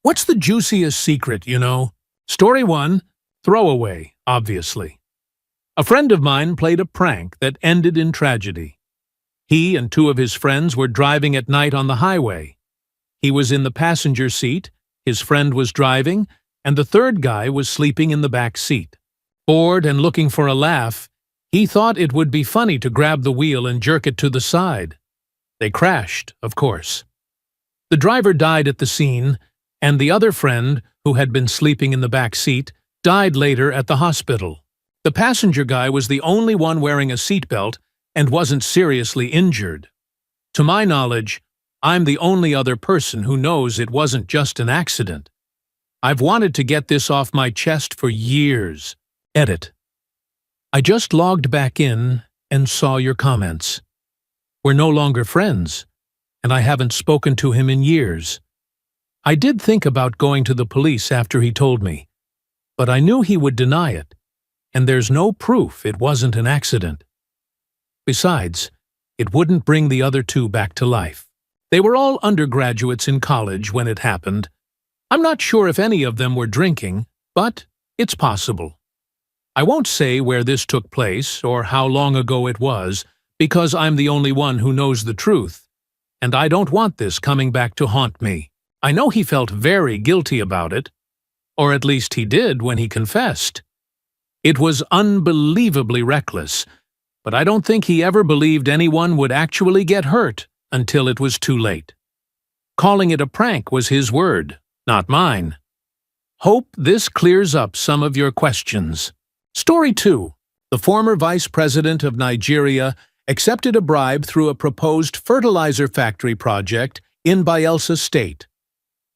What's the juiciest secret, you know? Story 1, throwaway, obviously. A friend of mine played a prank that ended in tragedy. He and 2 of his friends were driving at night on the highway. He was in the passenger seat, his friend was driving, and the third guy was sleeping in the back seat. Bored and looking for a laugh, he thought it would be funny to grab the wheel and jerk it to the side. They crashed, of course. The driver died at the scene, and the other friend, who had been sleeping in the back seat, died later at the hospital. The passenger guy was the only one wearing a seatbelt and wasn't seriously injured. To my knowledge, I'm the only other person who knows it wasn't just an accident. I've wanted to get this off my chest for years. Edit. I just logged back in and saw your comments. We're no longer friends, and I haven't spoken to him in years. I did think about going to the police after he told me, but I knew he would deny it, and there's no proof it wasn't an accident. Besides, it wouldn't bring the other 2 back to life. They were all undergraduates in college when it happened. I'm not sure if any of them were drinking, but it's possible. I won't say where this took place or how long ago it was, because I'm the only one who knows the truth, and I don't want this coming back to haunt me. I know he felt very guilty about it, or at least he did when he confessed. It was unbelievably reckless, but I don't think he ever believed anyone would actually get hurt until it was too late. Calling it a prank was his word, not mine. Hope this clears up some of your questions. Story 2. The former vice president of Nigeria accepted a bribe through a proposed fertilizer factory project in Bayelsa State.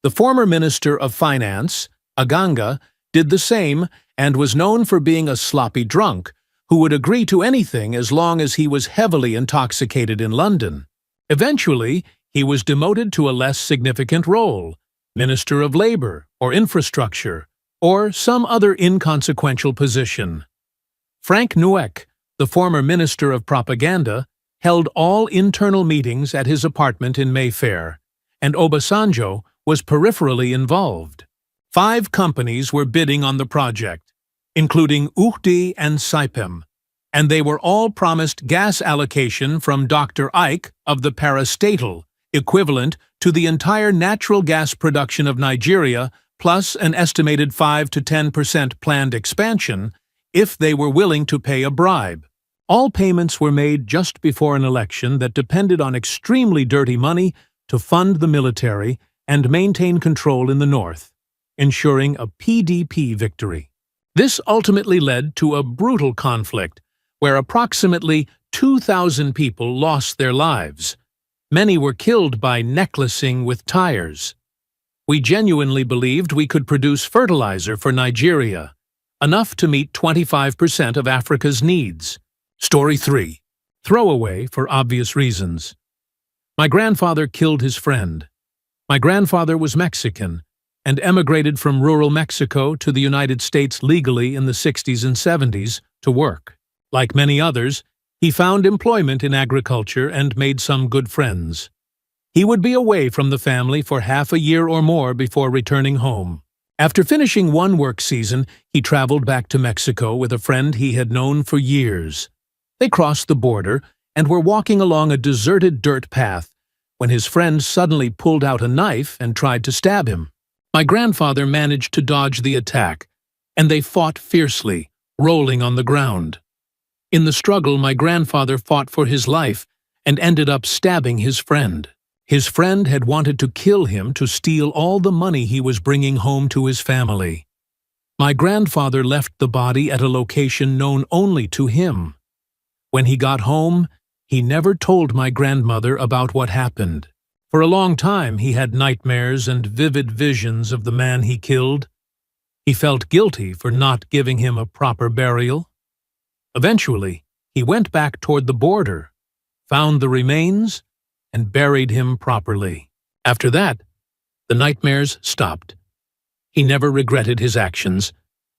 The former Minister of Finance, Aganga, did the same and was known for being a sloppy drunk who would agree to anything as long as he was heavily intoxicated in London. Eventually, he was demoted to a less significant role, Minister of Labour or Infrastructure, or some other inconsequential position. Frank Nweke, the former Minister of Propaganda, held all internal meetings at his apartment in Mayfair, and Obasanjo was peripherally involved. 5 companies were bidding on the project, including Uhdi and Saipem, and they were all promised gas allocation from Dr. Ike of the parastatal, equivalent to the entire natural gas production of Nigeria, plus an estimated 5 to 10% planned expansion, if they were willing to pay a bribe. All payments were made just before an election that depended on extremely dirty money to fund the military and maintain control in the north, ensuring a PDP victory. This ultimately led to a brutal conflict where approximately 2,000 people lost their lives. Many were killed by necklacing with tires. We genuinely believed we could produce fertilizer for Nigeria, enough to meet 25% of Africa's needs. Story 3. Throwaway for obvious reasons. My grandfather killed his friend. My grandfather was Mexican and emigrated from rural Mexico to the United States legally in the 60s and 70s to work. Like many others, he found employment in agriculture and made some good friends. He would be away from the family for half a year or more before returning home. After finishing one work season, he traveled back to Mexico with a friend he had known for years. They crossed the border and were walking along a deserted dirt path when his friend suddenly pulled out a knife and tried to stab him. My grandfather managed to dodge the attack, and they fought fiercely, rolling on the ground. In the struggle, my grandfather fought for his life and ended up stabbing his friend. His friend had wanted to kill him to steal all the money he was bringing home to his family. My grandfather left the body at a location known only to him. When he got home, he never told my grandmother about what happened. For a long time, he had nightmares and vivid visions of the man he killed. He felt guilty for not giving him a proper burial. Eventually, he went back toward the border, found the remains, and buried him properly. After that, the nightmares stopped. He never regretted his actions,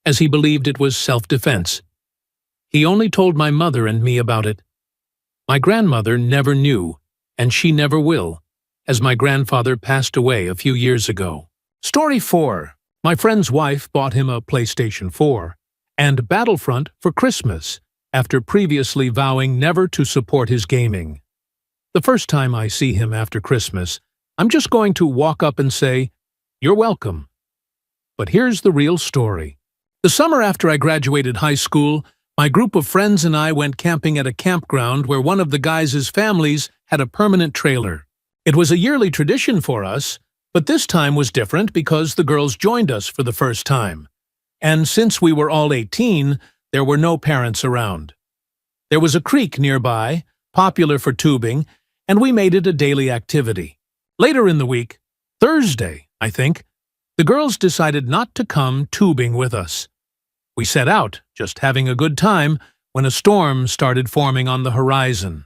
as he believed it was self-defense. He only told my mother and me about it. My grandmother never knew, and she never will, as my grandfather passed away a few years ago. Story 4. My friend's wife bought him a PlayStation 4 and Battlefront for Christmas after previously vowing never to support his gaming. The first time I see him after Christmas, I'm just going to walk up and say, "You're welcome." But here's the real story. The summer after I graduated high school, my group of friends and I went camping at a campground where one of the guys' families had a permanent trailer. It was a yearly tradition for us, but this time was different because the girls joined us for the first time. And since we were all 18, there were no parents around. There was a creek nearby, popular for tubing, and we made it a daily activity. Later in the week, Thursday, I think, the girls decided not to come tubing with us. We set out, just having a good time, when a storm started forming on the horizon.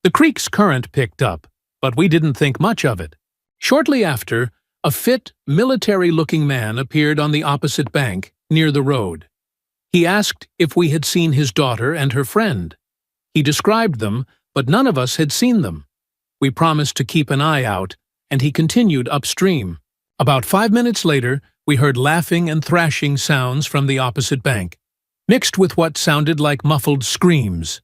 The creek's current picked up, but we didn't think much of it. Shortly after, a fit, military-looking man appeared on the opposite bank, near the road. He asked if we had seen his daughter and her friend. He described them, but none of us had seen them. We promised to keep an eye out, and he continued upstream. About 5 minutes later, we heard laughing and thrashing sounds from the opposite bank, mixed with what sounded like muffled screams.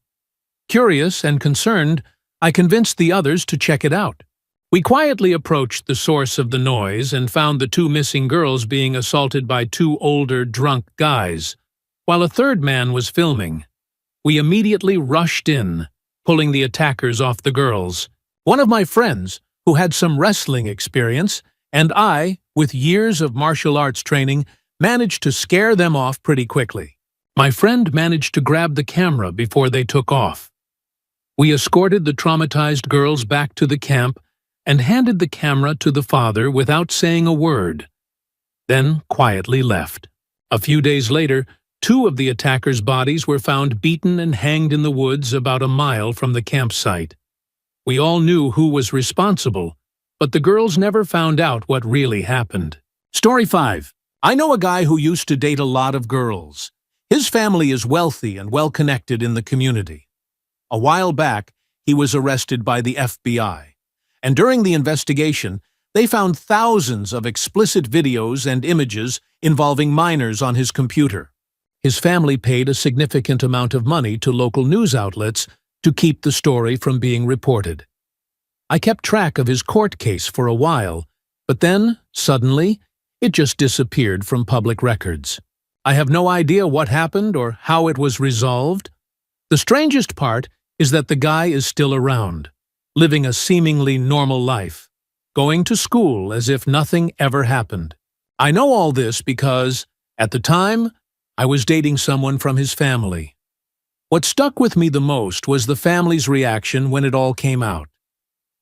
Curious and concerned, I convinced the others to check it out. We quietly approached the source of the noise and found the two missing girls being assaulted by two older, drunk guys, while a third man was filming. We immediately rushed in, pulling the attackers off the girls. One of my friends, who had some wrestling experience, and I, with years of martial arts training, managed to scare them off pretty quickly. My friend managed to grab the camera before they took off. We escorted the traumatized girls back to the camp and handed the camera to the father without saying a word, then quietly left. A few days later, 2 of the attackers' bodies were found beaten and hanged in the woods about a mile from the campsite. We all knew who was responsible, but the girls never found out what really happened. Story 5. I know a guy who used to date a lot of girls. His family is wealthy and well-connected in the community. A while back, he was arrested by the FBI, and during the investigation, they found thousands of explicit videos and images involving minors on his computer. His family paid a significant amount of money to local news outlets to keep the story from being reported. I kept track of his court case for a while, but then, suddenly, it just disappeared from public records. I have no idea what happened or how it was resolved. The strangest part is that the guy is still around, living a seemingly normal life, going to school as if nothing ever happened. I know all this because, at the time, I was dating someone from his family. What stuck with me the most was the family's reaction when it all came out.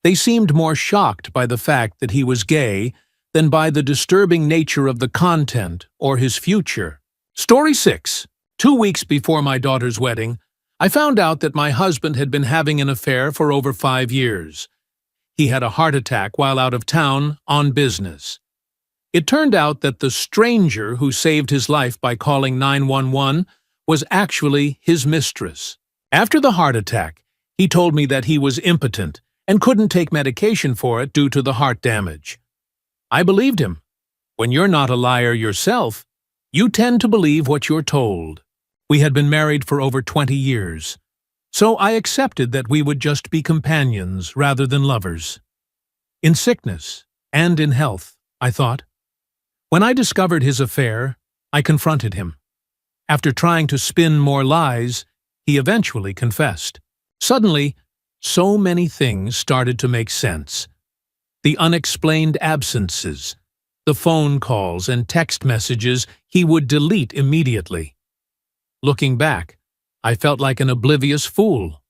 They seemed more shocked by the fact that he was gay than by the disturbing nature of the content or his future. Story 6. 2 weeks before my daughter's wedding, I found out that my husband had been having an affair for over 5 years. He had a heart attack while out of town on business. It turned out that the stranger who saved his life by calling 911 was actually his mistress. After the heart attack, he told me that he was impotent and couldn't take medication for it due to the heart damage. I believed him. When you're not a liar yourself, you tend to believe what you're told. We had been married for over 20 years, so I accepted that we would just be companions rather than lovers. In sickness and in health, I thought. When I discovered his affair, I confronted him. After trying to spin more lies, he eventually confessed. Suddenly, so many things started to make sense. The unexplained absences, the phone calls and text messages he would delete immediately. Looking back, I felt like an oblivious fool.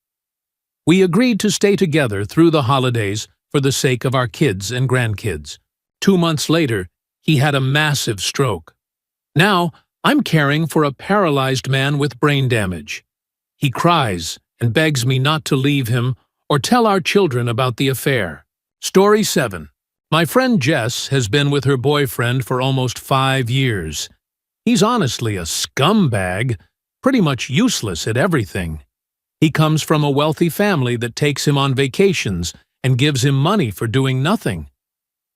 We agreed to stay together through the holidays for the sake of our kids and grandkids. 2 months later, he had a massive stroke. Now, I'm caring for a paralyzed man with brain damage. He cries and begs me not to leave him or tell our children about the affair. Story 7. My friend Jess has been with her boyfriend for almost 5 years. He's honestly a scumbag, pretty much useless at everything. He comes from a wealthy family that takes him on vacations and gives him money for doing nothing.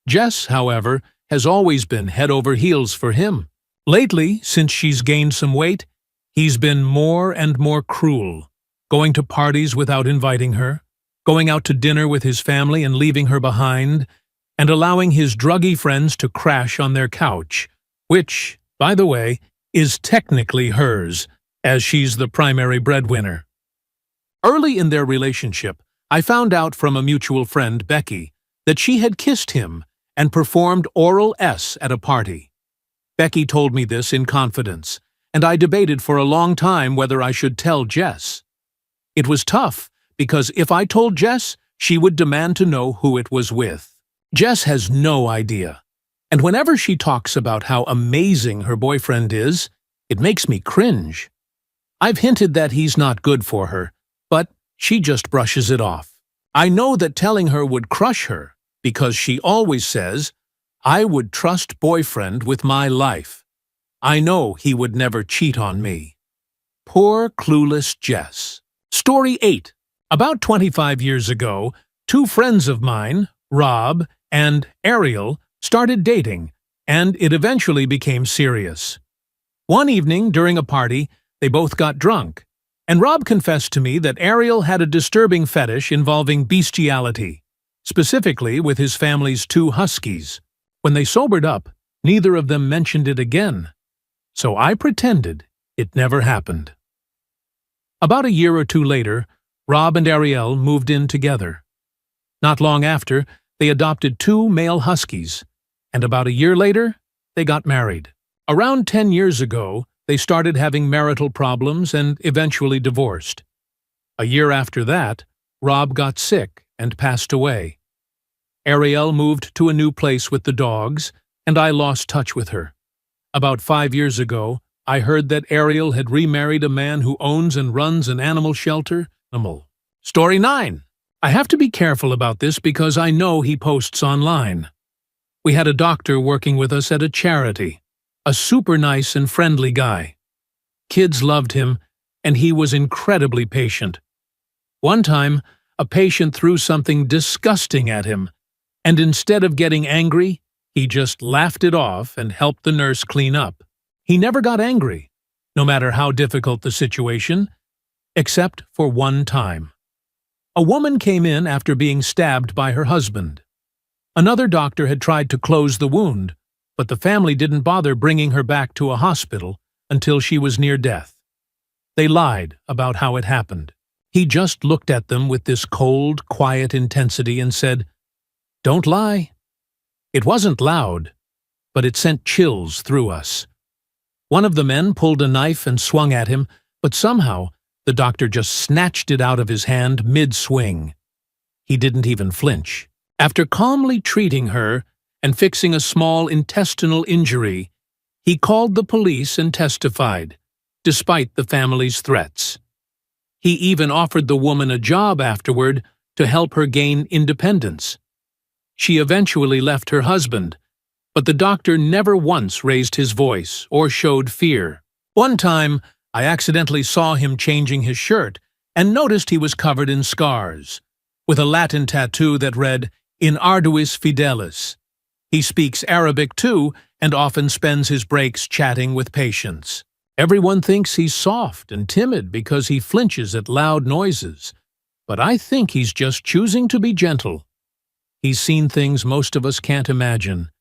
Jess, however, has always been head over heels for him. Lately, since she's gained some weight, he's been more and more cruel, going to parties without inviting her, going out to dinner with his family and leaving her behind, and allowing his druggy friends to crash on their couch, which, by the way, is technically hers, as she's the primary breadwinner. Early in their relationship, I found out from a mutual friend, Becky, that she had kissed him and performed oral S at a party. Becky told me this in confidence, and I debated for a long time whether I should tell Jess. It was tough, because if I told Jess, she would demand to know who it was with. Jess has no idea, and whenever she talks about how amazing her boyfriend is, it makes me cringe. I've hinted that he's not good for her, but she just brushes it off. I know that telling her would crush her, because she always says, "I would trust boyfriend with my life. I know he would never cheat on me." Poor clueless Jess. Story 8. About 25 years ago, two friends of mine, Rob and Ariel, started dating, and it eventually became serious. One evening, during a party, they both got drunk, and Rob confessed to me that Ariel had a disturbing fetish involving bestiality, specifically with his family's two huskies. When they sobered up, neither of them mentioned it again, so I pretended it never happened. About a year or two later, Rob and Ariel moved in together. Not long after, they adopted two male huskies, and about a year later, they got married. Around 10 years ago, they started having marital problems and eventually divorced. A year after that, Rob got sick and passed away. Ariel moved to a new place with the dogs, and I lost touch with her. About 5 years ago, I heard that Ariel had remarried a man who owns and runs an animal shelter. Story 9. I have to be careful about this because I know he posts online. We had a doctor working with us at a charity, a super nice and friendly guy. Kids loved him, and he was incredibly patient. One time, a patient threw something disgusting at him, and instead of getting angry, he just laughed it off and helped the nurse clean up. He never got angry, no matter how difficult the situation, except for one time. A woman came in after being stabbed by her husband. Another doctor had tried to close the wound, but the family didn't bother bringing her back to a hospital until she was near death. They lied about how it happened. He just looked at them with this cold, quiet intensity and said, "Don't lie." It wasn't loud, but it sent chills through us. One of the men pulled a knife and swung at him, but somehow the doctor just snatched it out of his hand mid-swing. He didn't even flinch. After calmly treating her and fixing a small intestinal injury, he called the police and testified, despite the family's threats. He even offered the woman a job afterward to help her gain independence. She eventually left her husband, but the doctor never once raised his voice or showed fear. One time, I accidentally saw him changing his shirt and noticed he was covered in scars, with a Latin tattoo that read, "In arduis fidelis." He speaks Arabic too and often spends his breaks chatting with patients. Everyone thinks he's soft and timid because he flinches at loud noises, but I think he's just choosing to be gentle. He's seen things most of us can't imagine,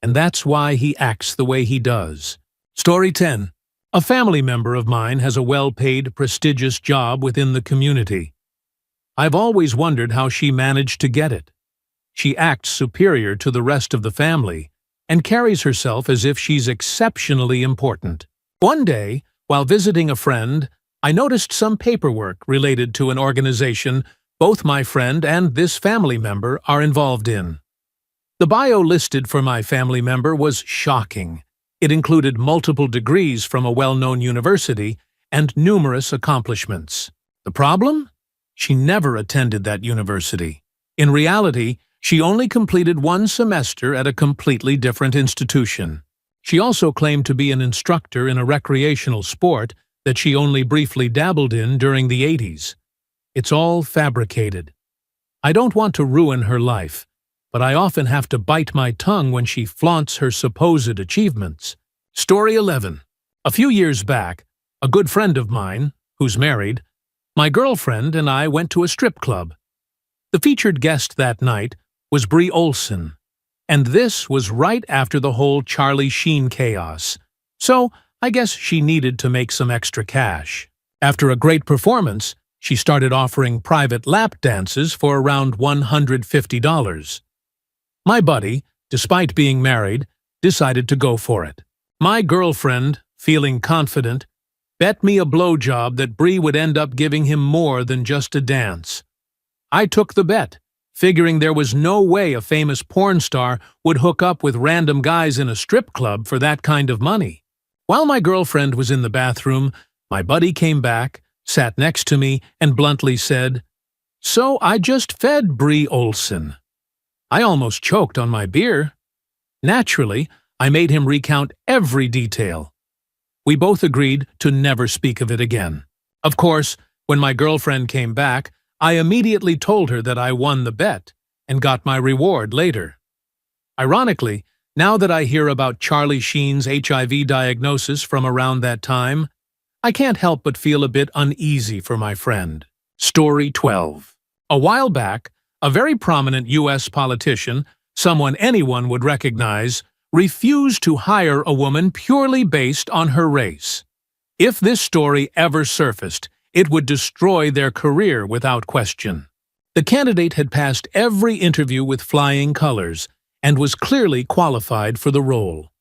and that's why he acts the way he does. Story 10. A family member of mine has a well-paid, prestigious job within the community. I've always wondered how she managed to get it. She acts superior to the rest of the family and carries herself as if she's exceptionally important. One day, while visiting a friend, I noticed some paperwork related to an organization both my friend and this family member are involved in. The bio listed for my family member was shocking. It included multiple degrees from a well-known university and numerous accomplishments. The problem? She never attended that university. In reality, she only completed one semester at a completely different institution. She also claimed to be an instructor in a recreational sport that she only briefly dabbled in during the 80s. It's all fabricated. I don't want to ruin her life, but I often have to bite my tongue when she flaunts her supposed achievements. Story 11. A few years back, a good friend of mine, who's married, my girlfriend and I went to a strip club. The featured guest that night was Brie Olson, and this was right after the whole Charlie Sheen chaos, so I guess she needed to make some extra cash. After a great performance, she started offering private lap dances for around $150. My buddy, despite being married, decided to go for it. My girlfriend, feeling confident, bet me a blowjob that Brie would end up giving him more than just a dance. I took the bet, figuring there was no way a famous porn star would hook up with random guys in a strip club for that kind of money. While my girlfriend was in the bathroom, my buddy came back, sat next to me, and bluntly said, "So I just fed Brie Olson." I almost choked on my beer. Naturally, I made him recount every detail. We both agreed to never speak of it again. Of course, when my girlfriend came back, I immediately told her that I won the bet and got my reward later. Ironically, now that I hear about Charlie Sheen's HIV diagnosis from around that time, I can't help but feel a bit uneasy for my friend. Story 12. A while back, a very prominent U.S. politician, someone anyone would recognize, refused to hire a woman purely based on her race. If this story ever surfaced, it would destroy their career without question. The candidate had passed every interview with flying colors and was clearly qualified for the role.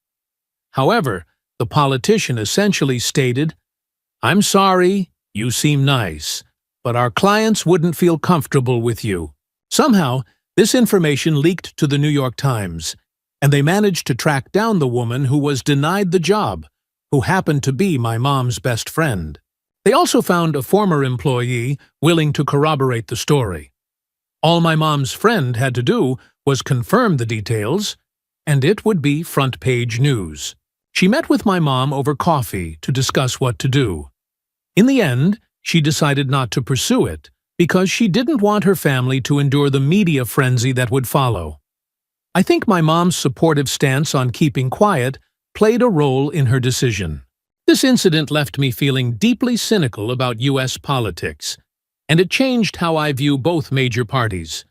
However, the politician essentially stated, "I'm sorry, you seem nice, but our clients wouldn't feel comfortable with you." Somehow, this information leaked to the New York Times, and they managed to track down the woman who was denied the job, who happened to be my mom's best friend. They also found a former employee willing to corroborate the story. All my mom's friend had to do was confirm the details, and it would be front-page news. She met with my mom over coffee to discuss what to do. In the end, she decided not to pursue it because she didn't want her family to endure the media frenzy that would follow. I think my mom's supportive stance on keeping quiet played a role in her decision. This incident left me feeling deeply cynical about U.S. politics, and it changed how I view both major parties.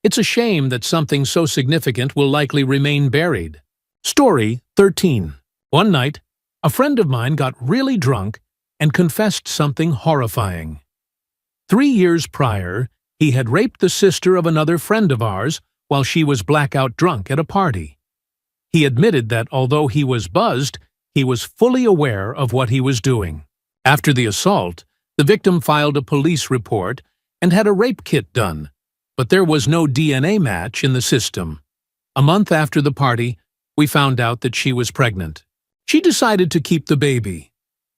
It's a shame that something so significant will likely remain buried. Story 13. One night, a friend of mine got really drunk and confessed something horrifying. 3 years prior, he had raped the sister of another friend of ours while she was blackout drunk at a party. He admitted that although he was buzzed, he was fully aware of what he was doing. After the assault, the victim filed a police report and had a rape kit done, but there was no DNA match in the system. A month after the party, we found out that she was pregnant. She decided to keep the baby,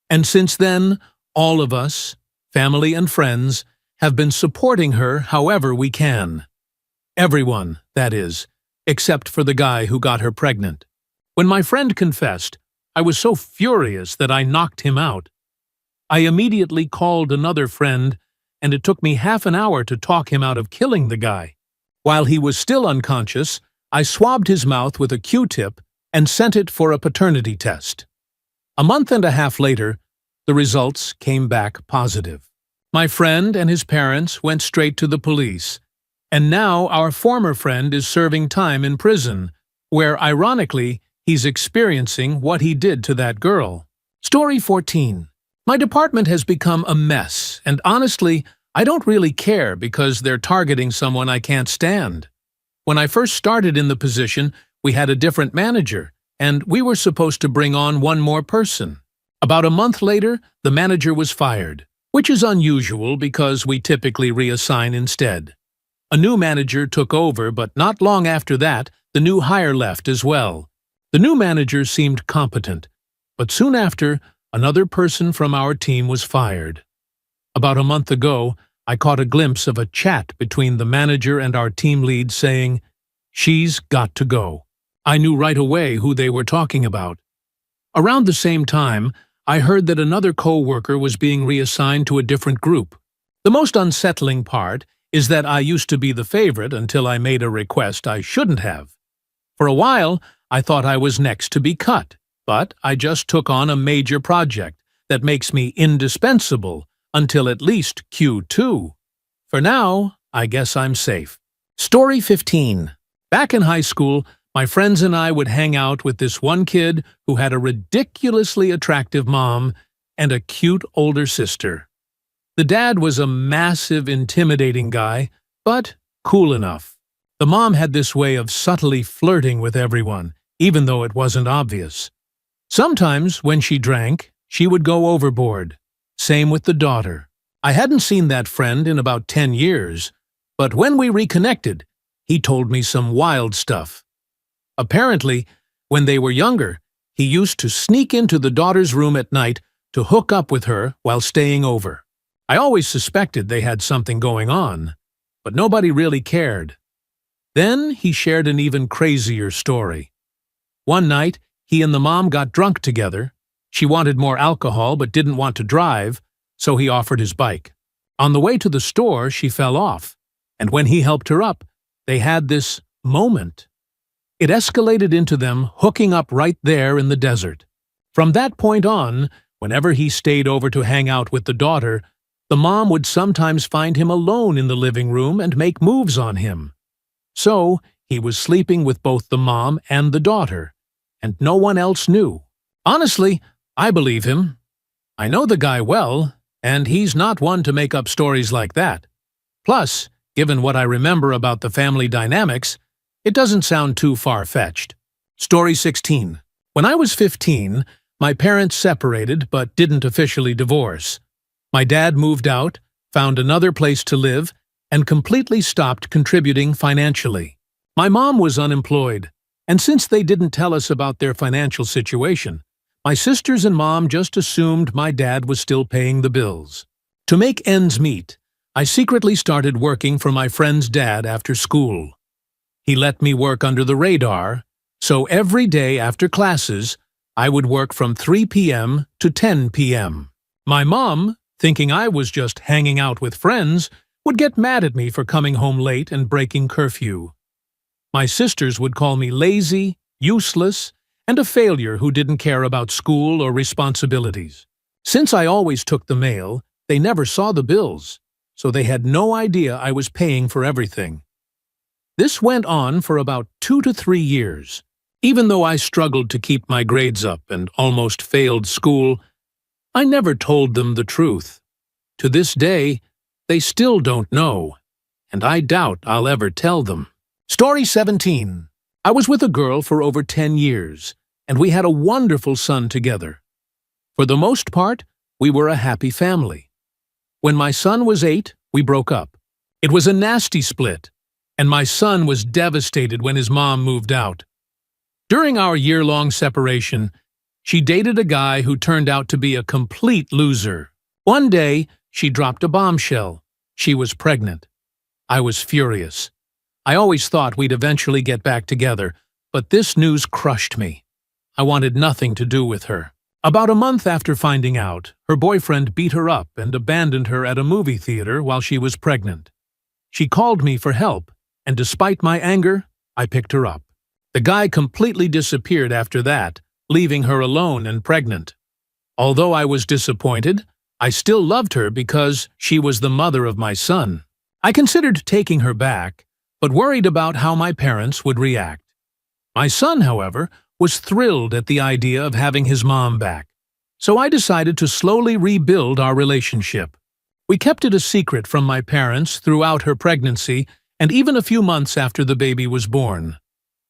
and since then, all of us, family and friends, have been supporting her however we can. Everyone, that is, except for the guy who got her pregnant. When my friend confessed, I was so furious that I knocked him out. I immediately called another friend, and it took me half an hour to talk him out of killing the guy. While he was still unconscious, I swabbed his mouth with a Q-tip and sent it for a paternity test. A month and a half later, the results came back positive. My friend and his parents went straight to the police, and now our former friend is serving time in prison, where, ironically, he's experiencing what he did to that girl. Story 14. My department has become a mess, and honestly, I don't really care because they're targeting someone I can't stand. When I first started in the position, we had a different manager, and we were supposed to bring on one more person. About a month later, the manager was fired, which is unusual because we typically reassign instead. A new manager took over, but not long after that, the new hire left as well. The new manager seemed competent, but soon after, another person from our team was fired. About a month ago, I caught a glimpse of a chat between the manager and our team lead saying, "She's got to go." I knew right away who they were talking about. Around the same time, I heard that another co-worker was being reassigned to a different group. The most unsettling part is that I used to be the favorite until I made a request I shouldn't have. For a while, I thought I was next to be cut, but I just took on a major project that makes me indispensable until at least Q2. For now, I guess I'm safe. Story 15. Back in high school, my friends and I would hang out with this one kid who had a ridiculously attractive mom and a cute older sister. The dad was a massive, intimidating guy, but cool enough. The mom had this way of subtly flirting with everyone, even though it wasn't obvious. Sometimes, when she drank, she would go overboard. Same with the daughter. I hadn't seen that friend in about 10 years, but when we reconnected, he told me some wild stuff. Apparently, when they were younger, he used to sneak into the daughter's room at night to hook up with her while staying over. I always suspected they had something going on, but nobody really cared. Then he shared an even crazier story. One night, he and the mom got drunk together. She wanted more alcohol but didn't want to drive, so he offered his bike. On the way to the store, she fell off, and when he helped her up, they had this moment. It escalated into them hooking up right there in the desert. From that point on, whenever he stayed over to hang out with the daughter, the mom would sometimes find him alone in the living room and make moves on him. So, he was sleeping with both the mom and the daughter, and no one else knew. Honestly, I believe him. I know the guy well, and he's not one to make up stories like that. Plus, given what I remember about the family dynamics, it doesn't sound too far-fetched. Story 16. When I was 15, my parents separated but didn't officially divorce. My dad moved out, found another place to live, and completely stopped contributing financially. My mom was unemployed, and since they didn't tell us about their financial situation, my sisters and mom just assumed my dad was still paying the bills. To make ends meet, I secretly started working for my friend's dad after school. He let me work under the radar, so every day after classes, I would work from 3 p.m. to 10 p.m. My mom, thinking I was just hanging out with friends, would get mad at me for coming home late and breaking curfew. My sisters would call me lazy, useless, and a failure who didn't care about school or responsibilities. Since I always took the mail, they never saw the bills, so they had no idea I was paying for everything. This went on for about 2 to 3 years. Even though I struggled to keep my grades up and almost failed school, I never told them the truth. To this day, they still don't know, and I doubt I'll ever tell them. Story 17. I was with a girl for over 10 years, and we had a wonderful son together. For the most part, we were a happy family. When my son was 8, we broke up. It was a nasty split, and my son was devastated when his mom moved out. During our year-long separation, she dated a guy who turned out to be a complete loser. One day, she dropped a bombshell. She was pregnant. I was furious. I always thought we'd eventually get back together, but this news crushed me. I wanted nothing to do with her. About a month after finding out, her boyfriend beat her up and abandoned her at a movie theater while she was pregnant. She called me for help, and despite my anger, I picked her up. The guy completely disappeared after that, leaving her alone and pregnant. Although I was disappointed, I still loved her because she was the mother of my son. I considered taking her back, but worried about how my parents would react. My son, however, was thrilled at the idea of having his mom back, so I decided to slowly rebuild our relationship. We kept it a secret from my parents throughout her pregnancy and even a few months after the baby was born.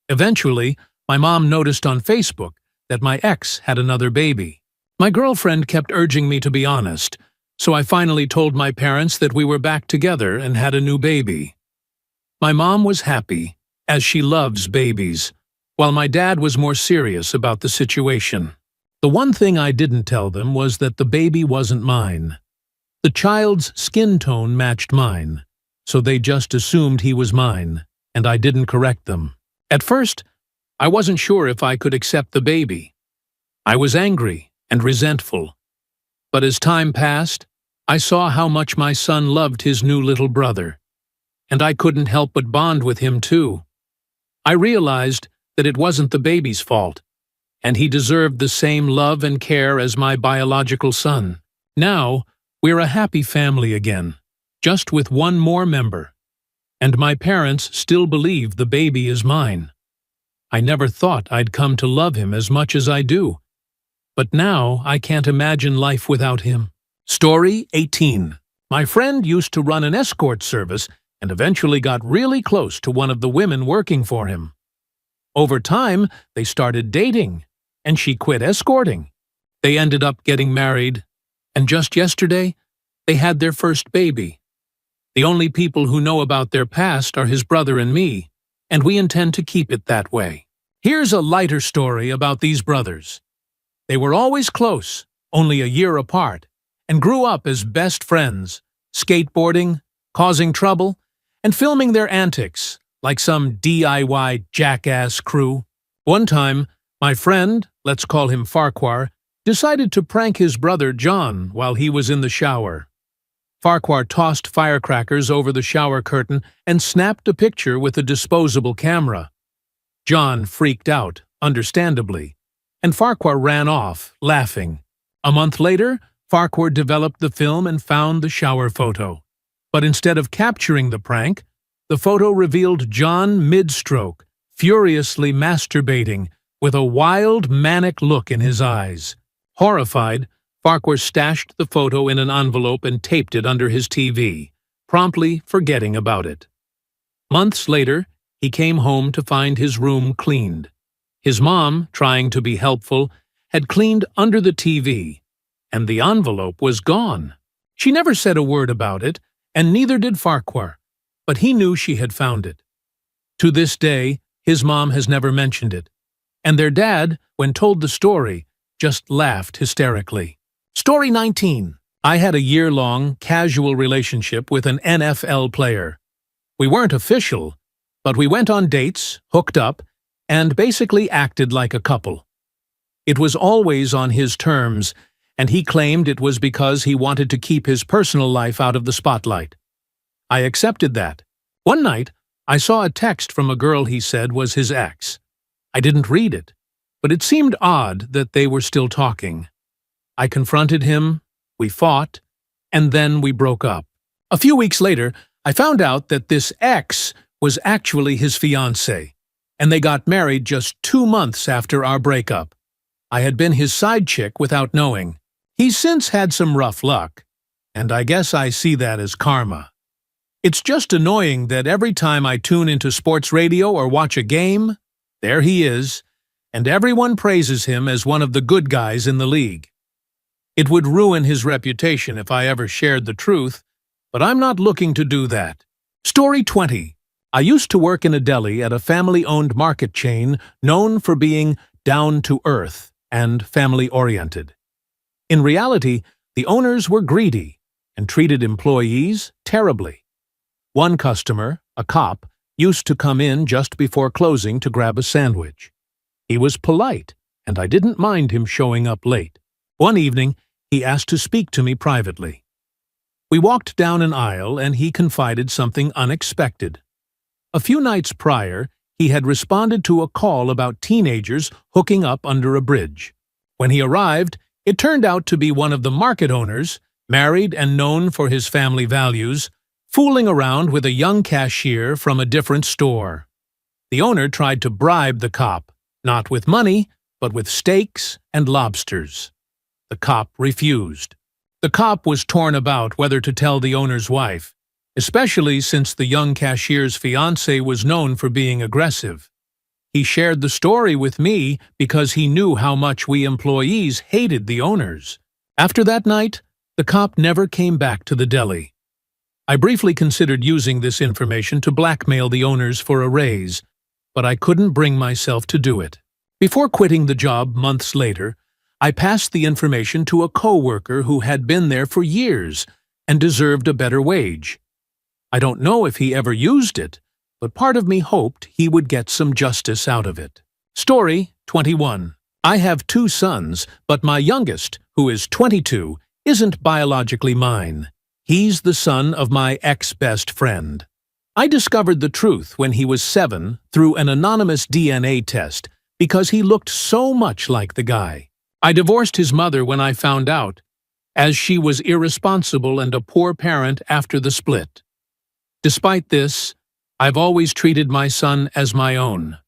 Eventually, my mom noticed on Facebook that my ex had another baby. My girlfriend kept urging me to be honest, so I finally told my parents that we were back together and had a new baby. My mom was happy, as she loves babies, while my dad was more serious about the situation. The one thing I didn't tell them was that the baby wasn't mine. The child's skin tone matched mine, so they just assumed he was mine, and I didn't correct them. At first, I wasn't sure if I could accept the baby. I was angry and resentful. But as time passed, I saw how much my son loved his new little brother. and I couldn't help but bond with him too. I realized that it wasn't the baby's fault, and he deserved the same love and care as my biological son. Now, we're a happy family again, just with one more member, and my parents still believe the baby is mine. I never thought I'd come to love him as much as I do, but now I can't imagine life without him. Story 18. My friend used to run an escort service and eventually got really close to one of the women working for him. Over time, they started dating, and she quit escorting. They ended up getting married, and just yesterday, they had their first baby. The only people who know about their past are his brother and me, and we intend to keep it that way. Here's a lighter story about these brothers. They were always close, only a year apart, and grew up as best friends, skateboarding, causing trouble, and filming their antics like some DIY jackass crew. One time, my friend, let's call him Farquhar, decided to prank his brother John while he was in the shower. Farquhar tossed firecrackers over the shower curtain and snapped a picture with a disposable camera. John freaked out, understandably, and Farquhar ran off, laughing. A month later, Farquhar developed the film and found the shower photo. But instead of capturing the prank, the photo revealed John mid-stroke, furiously masturbating, with a wild, manic look in his eyes. Horrified, Farquhar stashed the photo in an envelope and taped it under his TV, promptly forgetting about it. Months later, he came home to find his room cleaned. His mom, trying to be helpful, had cleaned under the TV, and the envelope was gone. She never said a word about it, and neither did Farquhar, but he knew she had found it. To this day, his mom has never mentioned it, and their dad, when told the story, just laughed hysterically. Story 19. I had a year-long, casual relationship with an NFL player. We weren't official, but we went on dates, hooked up, and basically acted like a couple. It was always on his terms, and he claimed it was because he wanted to keep his personal life out of the spotlight. I accepted that. One night, I saw a text from a girl he said was his ex. I didn't read it, but it seemed odd that they were still talking. I confronted him, we fought, and then we broke up. A few weeks later, I found out that this ex was actually his fiancée, and they got married just 2 months after our breakup. I had been his side chick without knowing. He's since had some rough luck, and I guess I see that as karma. It's just annoying that every time I tune into sports radio or watch a game, there he is, and everyone praises him as one of the good guys in the league. It would ruin his reputation if I ever shared the truth, but I'm not looking to do that. Story 20. I used to work in a deli at a family-owned market chain known for being down-to-earth and family-oriented. In reality, the owners were greedy and treated employees terribly. One customer, a cop, used to come in just before closing to grab a sandwich. He was polite, and I didn't mind him showing up late. One evening, he asked to speak to me privately. We walked down an aisle, and he confided something unexpected. A few nights prior, he had responded to a call about teenagers hooking up under a bridge. When he arrived, it turned out to be one of the market owners, married and known for his family values, fooling around with a young cashier from a different store. The owner tried to bribe the cop, not with money, but with steaks and lobsters. The cop refused. The cop was torn about whether to tell the owner's wife, especially since the young cashier's fiancé was known for being aggressive. He shared the story with me because he knew how much we employees hated the owners. After that night, the cop never came back to the deli. I briefly considered using this information to blackmail the owners for a raise, but I couldn't bring myself to do it. Before quitting the job months later, I passed the information to a coworker who had been there for years and deserved a better wage. I don't know if he ever used it, but part of me hoped he would get some justice out of it. Story 21. I have 2 sons, but my youngest, who is 22, isn't biologically mine. He's the son of my ex-best friend. I discovered the truth when he was 7 through an anonymous DNA test because he looked so much like the guy. I divorced his mother when I found out, as she was irresponsible and a poor parent after the split. Despite this, I've always treated my son as my own,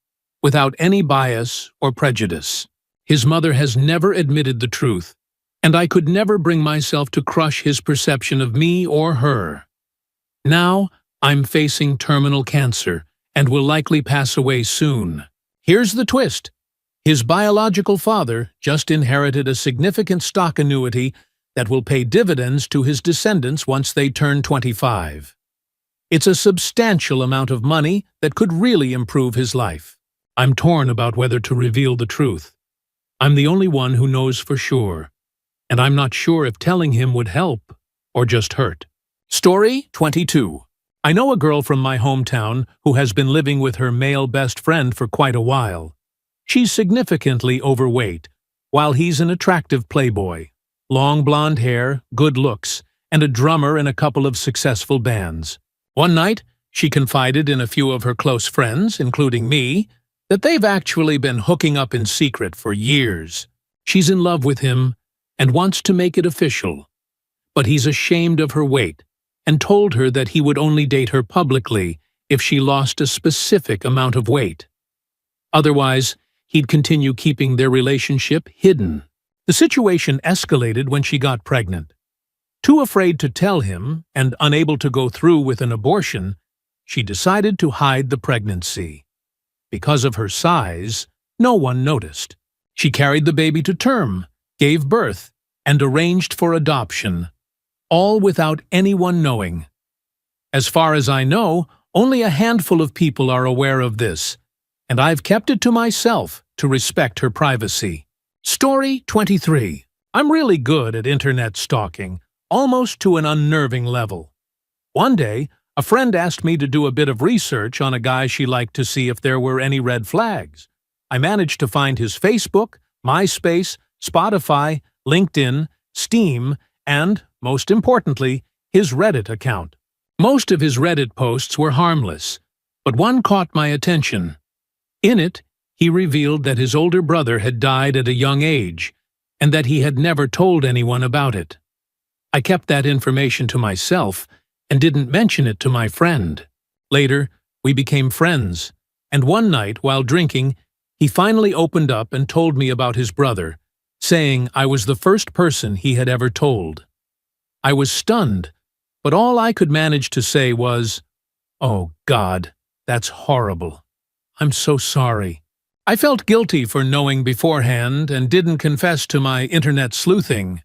without any bias or prejudice. His mother has never admitted the truth, and I could never bring myself to crush his perception of me or her. Now, I'm facing terminal cancer and will likely pass away soon. Here's the twist. His biological father just inherited a significant stock annuity that will pay dividends to his descendants once they turn 25. It's a substantial amount of money that could really improve his life. I'm torn about whether to reveal the truth. I'm the only one who knows for sure, and I'm not sure if telling him would help or just hurt. Story 22. I know a girl from my hometown who has been living with her male best friend for quite a while. She's significantly overweight, while he's an attractive playboy. Long blonde hair, good looks, and a drummer in a couple of successful bands. One night, she confided in a few of her close friends, including me, that they've actually been hooking up in secret for years. She's in love with him and wants to make it official. But he's ashamed of her weight and told her that he would only date her publicly if she lost a specific amount of weight. Otherwise, he'd continue keeping their relationship hidden. The situation escalated when she got pregnant. Too afraid to tell him and unable to go through with an abortion, she decided to hide the pregnancy. Because of her size, no one noticed. She carried the baby to term, gave birth, and arranged for adoption, all without anyone knowing. As far as I know, only a handful of people are aware of this, and I've kept it to myself to respect her privacy. Story 23. I'm really good at internet stalking, almost to an unnerving level. One day, a friend asked me to do a bit of research on a guy she liked to see if there were any red flags. I managed to find his Facebook, MySpace, Spotify, LinkedIn, Steam, and, most importantly, his Reddit account. Most of his Reddit posts were harmless, but one caught my attention. In it, he revealed that his older brother had died at a young age, and that he had never told anyone about it. I kept that information to myself and didn't mention it to my friend. Later, we became friends, and one night, while drinking, he finally opened up and told me about his brother, saying I was the first person he had ever told. I was stunned, but all I could manage to say was, "Oh God, that's horrible. I'm so sorry." I felt guilty for knowing beforehand and didn't confess to my internet sleuthing.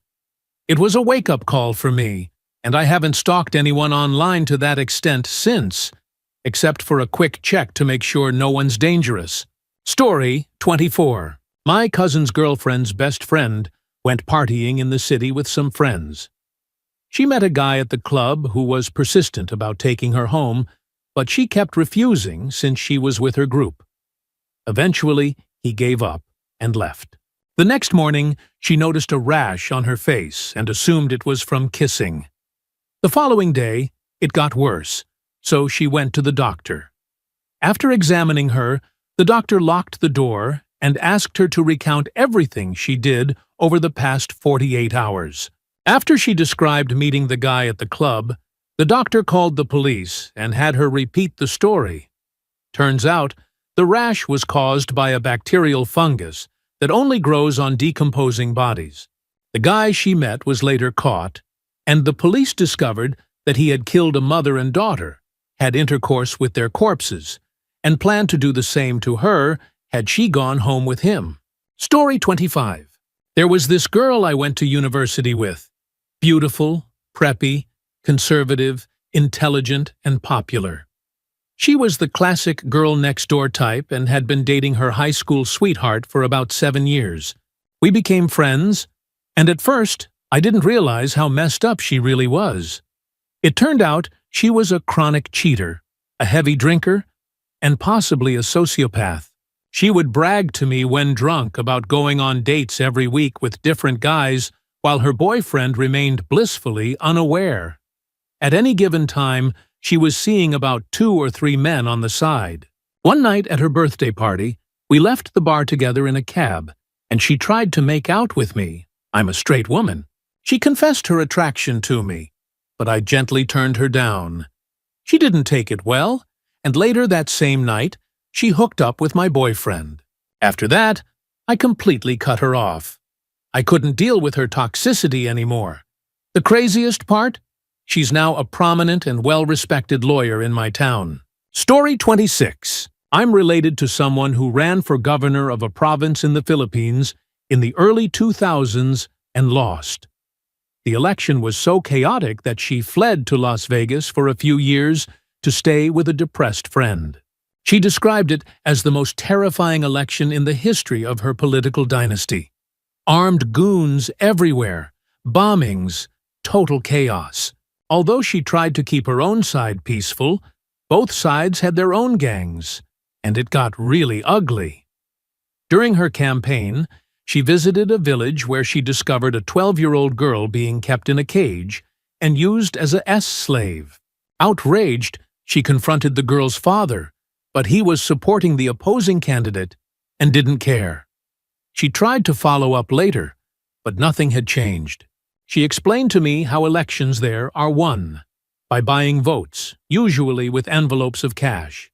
It was a wake-up call for me, and I haven't stalked anyone online to that extent since, except for a quick check to make sure no one's dangerous. Story 24. My cousin's girlfriend's best friend went partying in the city with some friends. She met a guy at the club who was persistent about taking her home, but she kept refusing since she was with her group. Eventually, he gave up and left. The next morning, she noticed a rash on her face and assumed it was from kissing. The following day, it got worse, so she went to the doctor. After examining her, the doctor locked the door and asked her to recount everything she did over the past 48 hours. After she described meeting the guy at the club, the doctor called the police and had her repeat the story. Turns out, the rash was caused by a bacterial fungus that only grows on decomposing bodies. The guy she met was later caught, and the police discovered that he had killed a mother and daughter, had intercourse with their corpses, and planned to do the same to her had she gone home with him. Story 25. There was this girl I went to university with. Beautiful, preppy, conservative, intelligent, and popular. She was the classic girl-next-door type and had been dating her high school sweetheart for about 7 years. We became friends, and at first, I didn't realize how messed up she really was. It turned out she was a chronic cheater, a heavy drinker, and possibly a sociopath. She would brag to me when drunk about going on dates every week with different guys while her boyfriend remained blissfully unaware. At any given time, she was seeing about 2 or 3 men on the side. One night at her birthday party, we left the bar together in a cab, and she tried to make out with me. I'm a straight woman. She confessed her attraction to me, but I gently turned her down. She didn't take it well, and later that same night, she hooked up with my boyfriend. After that, I completely cut her off. I couldn't deal with her toxicity anymore. The craziest part? She's now a prominent and well-respected lawyer in my town. Story 26. I'm related to someone who ran for governor of a province in the Philippines in the early 2000s and lost. The election was so chaotic that she fled to Las Vegas for a few years to stay with a depressed friend. She described it as the most terrifying election in the history of her political dynasty. Armed goons everywhere, bombings, total chaos. Although she tried to keep her own side peaceful, both sides had their own gangs, and it got really ugly. During her campaign, she visited a village where she discovered a 12-year-old girl being kept in a cage and used as a slave. Outraged, she confronted the girl's father, but he was supporting the opposing candidate and didn't care. She tried to follow up later, but nothing had changed. She explained to me how elections there are won, by buying votes, usually with envelopes of cash.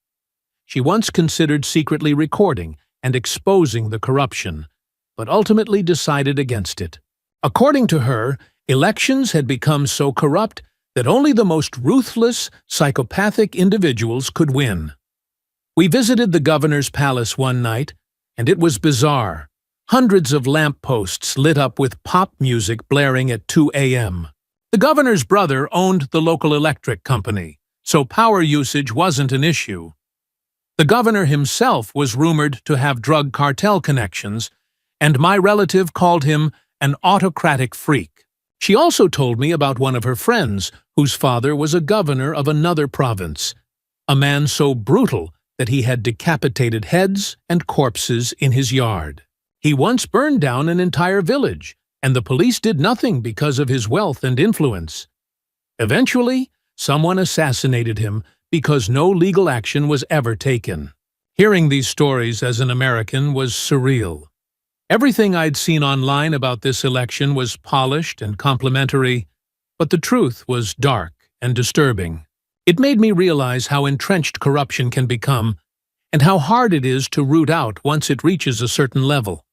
She once considered secretly recording and exposing the corruption, but ultimately decided against it. According to her, elections had become so corrupt that only the most ruthless, psychopathic individuals could win. We visited the governor's palace one night, and it was bizarre. Hundreds of lampposts lit up with pop music blaring at 2 a.m. The governor's brother owned the local electric company, so power usage wasn't an issue. The governor himself was rumored to have drug cartel connections, and my relative called him an autocratic freak. She also told me about one of her friends, whose father was a governor of another province, a man so brutal that he had decapitated heads and corpses in his yard. He once burned down an entire village, and the police did nothing because of his wealth and influence. Eventually, someone assassinated him because no legal action was ever taken. Hearing these stories as an American was surreal. Everything I'd seen online about this election was polished and complimentary, but the truth was dark and disturbing. It made me realize how entrenched corruption can become and how hard it is to root out once it reaches a certain level.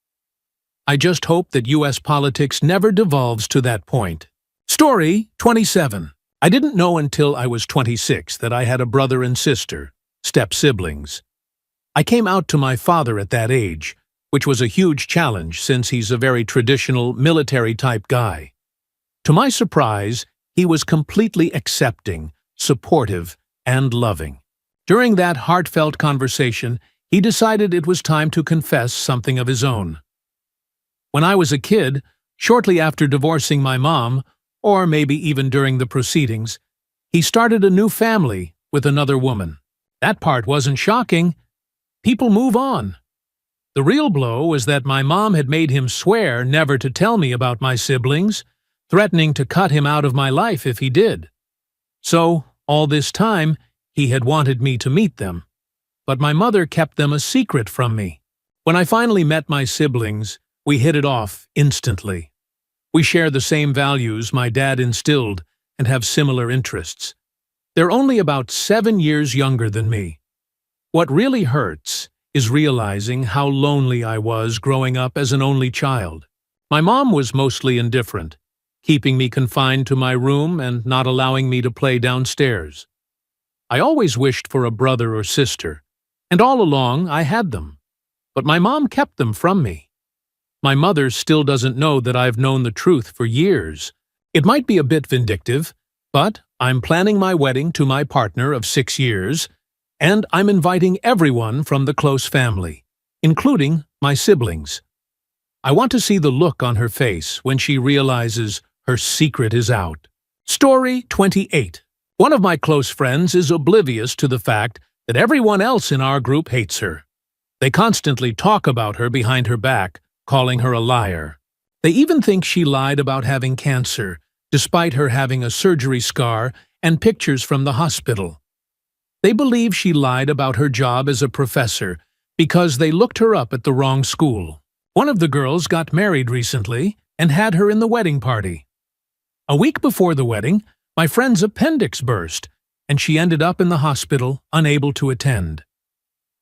I just hope that U.S. politics never devolves to that point. Story 27. I didn't know until I was 26 that I had a brother and sister, step-siblings. I came out to my father at that age, which was a huge challenge since he's a very traditional military-type guy. To my surprise, he was completely accepting, supportive, and loving. During that heartfelt conversation, he decided it was time to confess something of his own. When I was a kid, shortly after divorcing my mom, or maybe even during the proceedings, he started a new family with another woman. That part wasn't shocking. People move on. The real blow was that my mom had made him swear never to tell me about my siblings, threatening to cut him out of my life if he did. So, all this time, he had wanted me to meet them. But my mother kept them a secret from me. When I finally met my siblings, we hit it off instantly. We share the same values my dad instilled and have similar interests. They're only about 7 years younger than me. What really hurts is realizing how lonely I was growing up as an only child. My mom was mostly indifferent, keeping me confined to my room and not allowing me to play downstairs. I always wished for a brother or sister, and all along I had them. But my mom kept them from me. My mother still doesn't know that I've known the truth for years. It might be a bit vindictive, but I'm planning my wedding to my partner of 6 years, and I'm inviting everyone from the close family, including my siblings. I want to see the look on her face when she realizes her secret is out. Story 28. One of my close friends is oblivious to the fact that everyone else in our group hates her. They constantly talk about her behind her back, calling her a liar. They even think she lied about having cancer, despite her having a surgery scar and pictures from the hospital. They believe she lied about her job as a professor because they looked her up at the wrong school. One of the girls got married recently and had her in the wedding party. A week before the wedding, my friend's appendix burst, and she ended up in the hospital, unable to attend.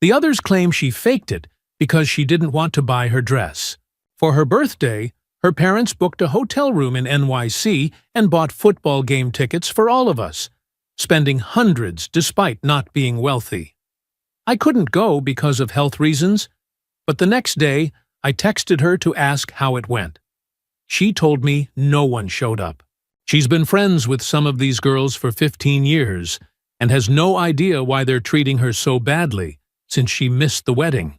The others claim she faked it because she didn't want to buy her dress. For her birthday, her parents booked a hotel room in NYC and bought football game tickets for all of us, spending hundreds despite not being wealthy. I couldn't go because of health reasons, but the next day I texted her to ask how it went. She told me no one showed up. She's been friends with some of these girls for 15 years and has no idea why they're treating her so badly since she missed the wedding.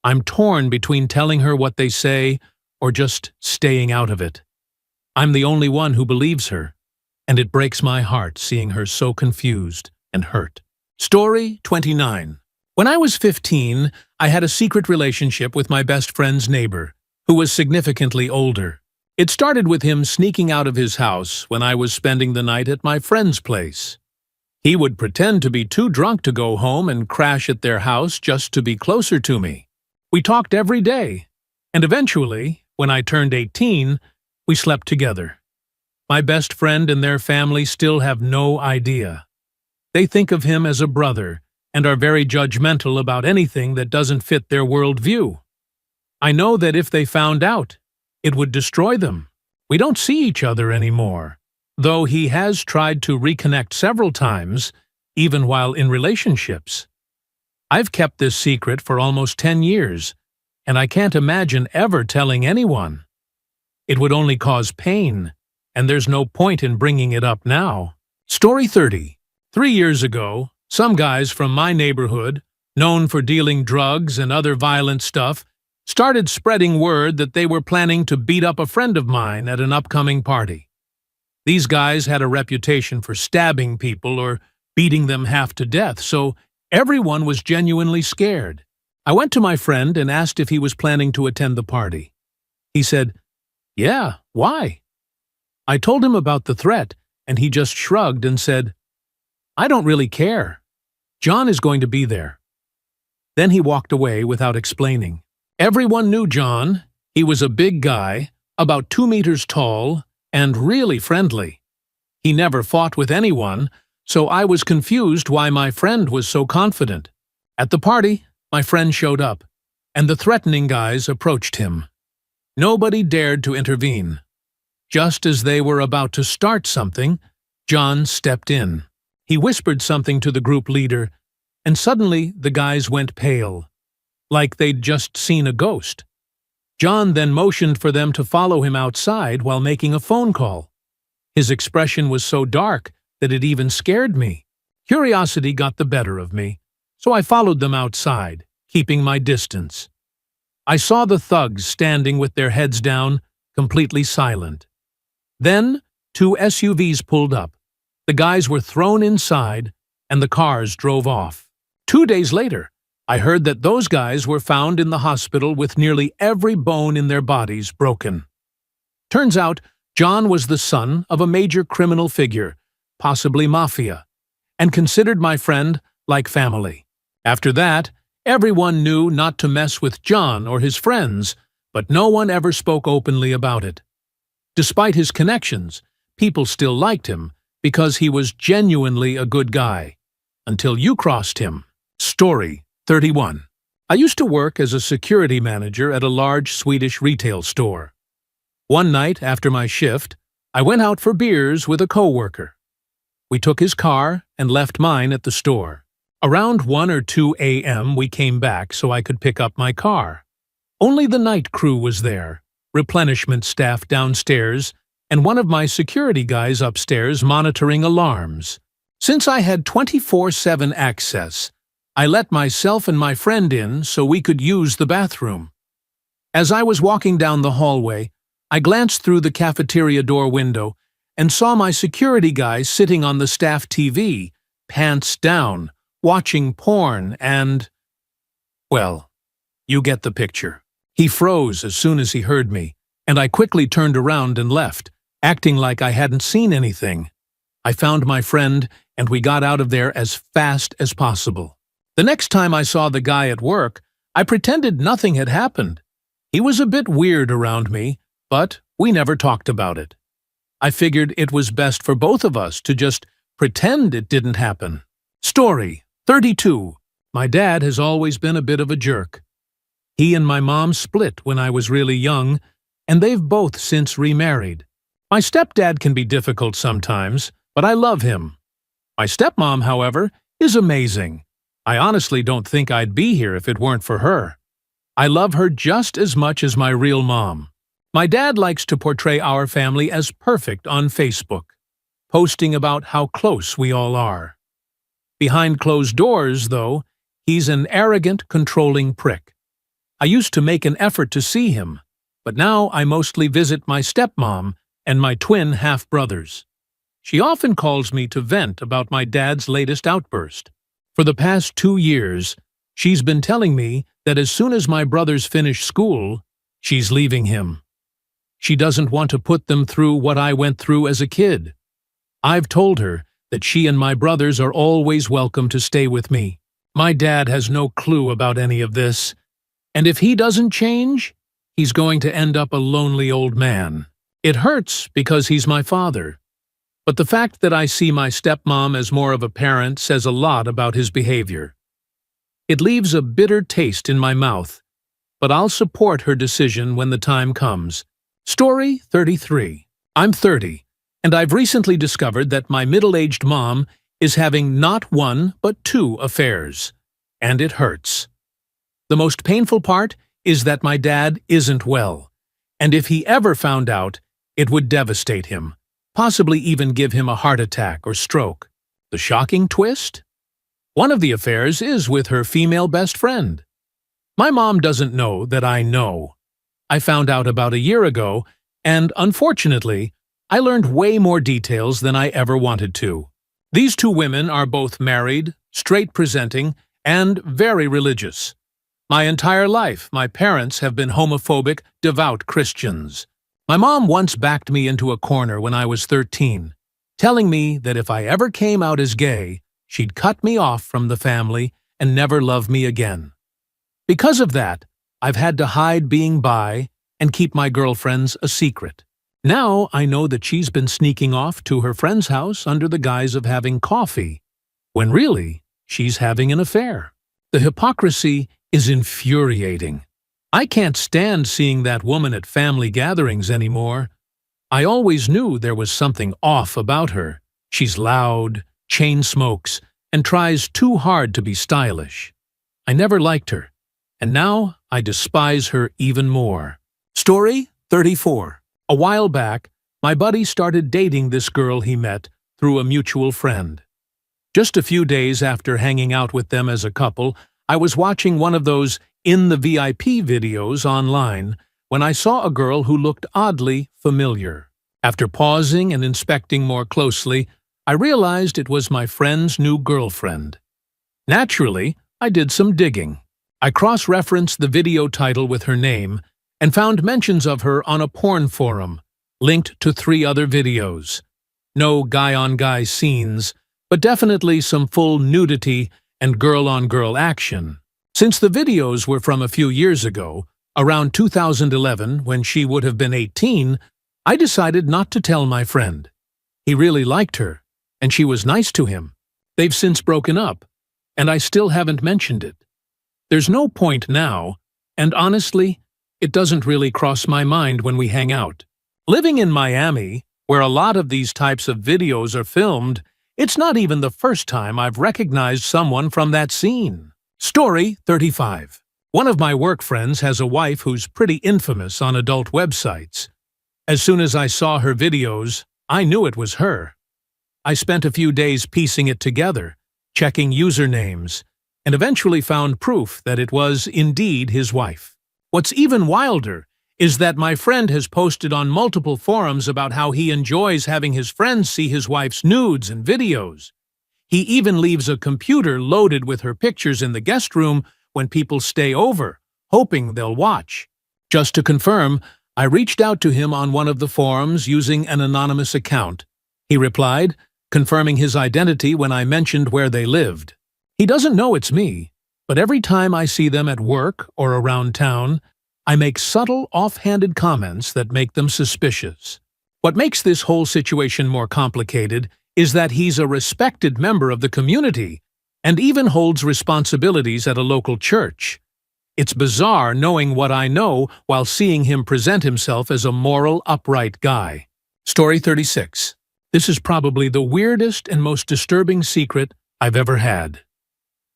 I'm torn between telling her what they say or just staying out of it. I'm the only one who believes her, and it breaks my heart seeing her so confused and hurt. Story 29. When I was 15, I had a secret relationship with my best friend's neighbor, who was significantly older. It started with him sneaking out of his house when I was spending the night at my friend's place. He would pretend to be too drunk to go home and crash at their house just to be closer to me. We talked every day, and eventually, when I turned 18, we slept together. My best friend and their family still have no idea. They think of him as a brother and are very judgmental about anything that doesn't fit their worldview. I know that if they found out, it would destroy them. We don't see each other anymore, though he has tried to reconnect several times, even while in relationships. I've kept this secret for almost 10 years, and I can't imagine ever telling anyone. It would only cause pain, and there's no point in bringing it up now. Story 30. 3 years ago, some guys from my neighborhood, known for dealing drugs and other violent stuff, started spreading word that they were planning to beat up a friend of mine at an upcoming party. These guys had a reputation for stabbing people or beating them half to death, so everyone was genuinely scared. I went to my friend and asked if he was planning to attend the party. He said, "Yeah, why?" I told him about the threat, and he just shrugged and said, "I don't really care. John is going to be there." Then he walked away without explaining. Everyone knew John. He was a big guy, about 2 meters tall, and really friendly. He never fought with anyone, so I was confused why my friend was so confident. At the party, my friend showed up, and the threatening guys approached him. Nobody dared to intervene. Just as they were about to start something, John stepped in. He whispered something to the group leader, and suddenly the guys went pale, like they'd just seen a ghost. John then motioned for them to follow him outside while making a phone call. His expression was so dark that it even scared me. Curiosity got the better of me, so I followed them outside, keeping my distance. I saw the thugs standing with their heads down, completely silent. Then 2 SUVs pulled up. The guys were thrown inside, and the cars drove off. 2 days later, I heard that those guys were found in the hospital with nearly every bone in their bodies broken. Turns out, John was the son of a major criminal figure, possibly mafia, and considered my friend like family. After that, everyone knew not to mess with John or his friends, but no one ever spoke openly about it. Despite his connections, people still liked him because he was genuinely a good guy, until you crossed him. Story 31. I used to work as a security manager at a large Swedish retail store. One night after my shift, I went out for beers with a coworker. We took his car and left mine at the store. Around 1 or 2 a.m. we came back so I could pick up my car. Only the night crew was there, replenishment staff downstairs, and one of my security guys upstairs monitoring alarms. Since I had 24/7 access, I let myself and my friend in so we could use the bathroom. As I was walking down the hallway, I glanced through the cafeteria door window and saw my security guy sitting on the staff TV, pants down, watching porn and… well, you get the picture. He froze as soon as he heard me, and I quickly turned around and left, acting like I hadn't seen anything. I found my friend, and we got out of there as fast as possible. The next time I saw the guy at work, I pretended nothing had happened. He was a bit weird around me, but we never talked about it. I figured it was best for both of us to just pretend it didn't happen. Story 32. My dad has always been a bit of a jerk. He and my mom split when I was really young, and they've both since remarried. My stepdad can be difficult sometimes, but I love him. My stepmom, however, is amazing. I honestly don't think I'd be here if it weren't for her. I love her just as much as my real mom. My dad likes to portray our family as perfect on Facebook, posting about how close we all are. Behind closed doors, though, he's an arrogant, controlling prick. I used to make an effort to see him, but now I mostly visit my stepmom and my twin half-brothers. She often calls me to vent about my dad's latest outburst. For the past 2 years, she's been telling me that as soon as my brothers finish school, she's leaving him. She doesn't want to put them through what I went through as a kid. I've told her that she and my brothers are always welcome to stay with me. My dad has no clue about any of this, and if he doesn't change, he's going to end up a lonely old man. It hurts because he's my father, but the fact that I see my stepmom as more of a parent says a lot about his behavior. It leaves a bitter taste in my mouth, but I'll support her decision when the time comes. Story 33. I'm 30, and I've recently discovered that my middle-aged mom is having not 1 but 2 affairs, and it hurts. The most painful part is that my dad isn't well, and if he ever found out, it would devastate him, possibly even give him a heart attack or stroke. The shocking twist? One of the affairs is with her female best friend. My mom doesn't know that I know. I found out about a year ago, and unfortunately, I learned way more details than I ever wanted to. These 2 women are both married, straight-presenting, and very religious. My entire life, my parents have been homophobic, devout Christians. My mom once backed me into a corner when I was 13, telling me that if I ever came out as gay, she'd cut me off from the family and never love me again. Because of that, I've had to hide being bi and keep my girlfriends a secret. Now I know that she's been sneaking off to her friend's house under the guise of having coffee, when really, she's having an affair. The hypocrisy is infuriating. I can't stand seeing that woman at family gatherings anymore. I always knew there was something off about her. She's loud, chain smokes, and tries too hard to be stylish. I never liked her, and now I despise her even more. Story 34. A while back, my buddy started dating this girl he met through a mutual friend. Just a few days after hanging out with them as a couple, I was watching one of those in the VIP videos online when I saw a girl who looked oddly familiar. After pausing and inspecting more closely, I realized it was my friend's new girlfriend. Naturally, I did some digging. I cross-referenced the video title with her name and found mentions of her on a porn forum, linked to 3 other videos. No guy-on-guy scenes, but definitely some full nudity and girl-on-girl action. Since the videos were from a few years ago, around 2011 when she would have been 18, I decided not to tell my friend. He really liked her, and she was nice to him. They've since broken up, and I still haven't mentioned it. There's no point now, and honestly, it doesn't really cross my mind when we hang out. Living in Miami, where a lot of these types of videos are filmed, it's not even the first time I've recognized someone from that scene. Story 35. One of my work friends has a wife who's pretty infamous on adult websites. As soon as I saw her videos, I knew it was her. I spent a few days piecing it together, checking usernames, and eventually found proof that it was indeed his wife. What's even wilder is that my friend has posted on multiple forums about how he enjoys having his friends see his wife's nudes and videos. He even leaves a computer loaded with her pictures in the guest room when people stay over, hoping they'll watch. Just to confirm, I reached out to him on one of the forums using an anonymous account. He replied, confirming his identity when I mentioned where they lived. He doesn't know it's me, but every time I see them at work or around town, I make subtle, off-handed comments that make them suspicious. What makes this whole situation more complicated is that he's a respected member of the community and even holds responsibilities at a local church. It's bizarre knowing what I know while seeing him present himself as a moral, upright guy. Story 36. This is probably the weirdest and most disturbing secret I've ever had.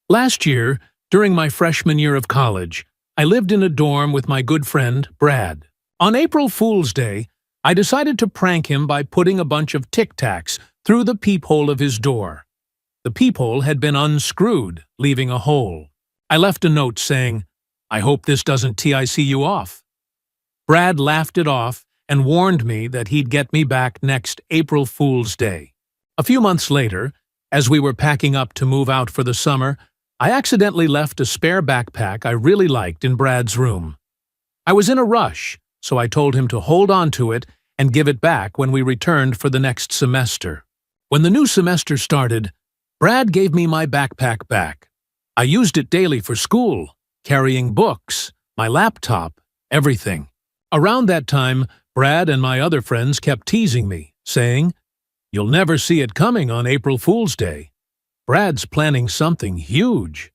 Last year, during my freshman year of college, I lived in a dorm with my good friend, Brad. On April Fool's Day, I decided to prank him by putting a bunch of Tic Tacs through the peephole of his door. The peephole had been unscrewed, leaving a hole. I left a note saying, "I hope this doesn't TIC you off." Brad laughed it off and warned me that he'd get me back next April Fool's Day. A few months later, as we were packing up to move out for the summer, I accidentally left a spare backpack I really liked in Brad's room. I was in a rush, so I told him to hold on to it and give it back when we returned for the next semester. When the new semester started, Brad gave me my backpack back. I used it daily for school, carrying books, my laptop, everything. Around that time, Brad and my other friends kept teasing me, saying, "You'll never see it coming on April Fool's Day. Brad's planning something huge."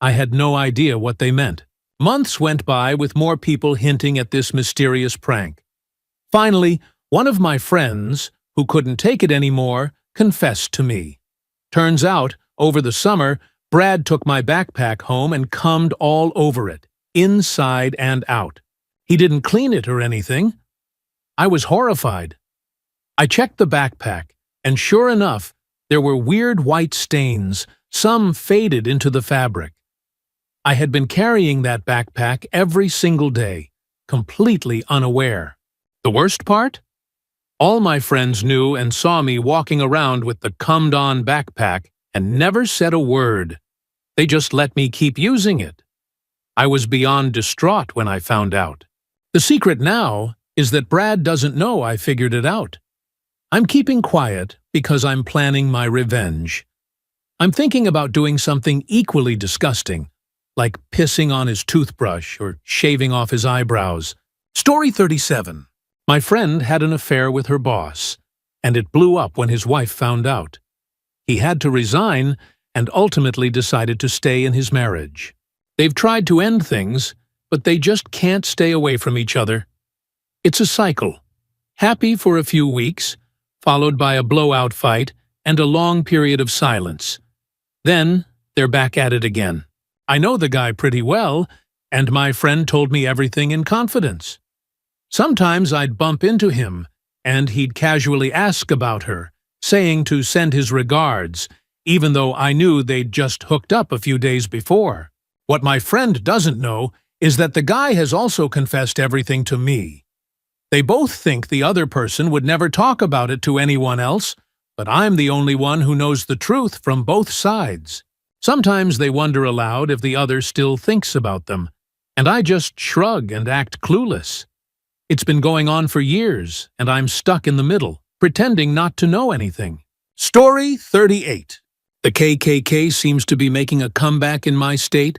I had no idea what they meant. Months went by with more people hinting at this mysterious prank. Finally, one of my friends, who couldn't take it anymore, confessed to me. Turns out, over the summer, Brad took my backpack home and cummed all over it, inside and out. He didn't clean it or anything. I was horrified. I checked the backpack, and sure enough, there were weird white stains, some faded into the fabric. I had been carrying that backpack every single day, completely unaware. The worst part? All my friends knew and saw me walking around with the cummed-on backpack and never said a word. They just let me keep using it. I was beyond distraught when I found out. The secret now is that Brad doesn't know I figured it out. I'm keeping quiet because I'm planning my revenge. I'm thinking about doing something equally disgusting, like pissing on his toothbrush or shaving off his eyebrows. Story 37. My friend had an affair with her boss, and it blew up when his wife found out. He had to resign and ultimately decided to stay in his marriage. They've tried to end things, but they just can't stay away from each other. It's a cycle. Happy for a few weeks, followed by a blowout fight and a long period of silence. Then, they're back at it again. I know the guy pretty well, and my friend told me everything in confidence. Sometimes I'd bump into him, and he'd casually ask about her, saying to send his regards, even though I knew they'd just hooked up a few days before. What my friend doesn't know is that the guy has also confessed everything to me. They both think the other person would never talk about it to anyone else, but I'm the only one who knows the truth from both sides. Sometimes they wonder aloud if the other still thinks about them, and I just shrug and act clueless. It's been going on for years, and I'm stuck in the middle, pretending not to know anything. Story 38. The KKK seems to be making a comeback in my state,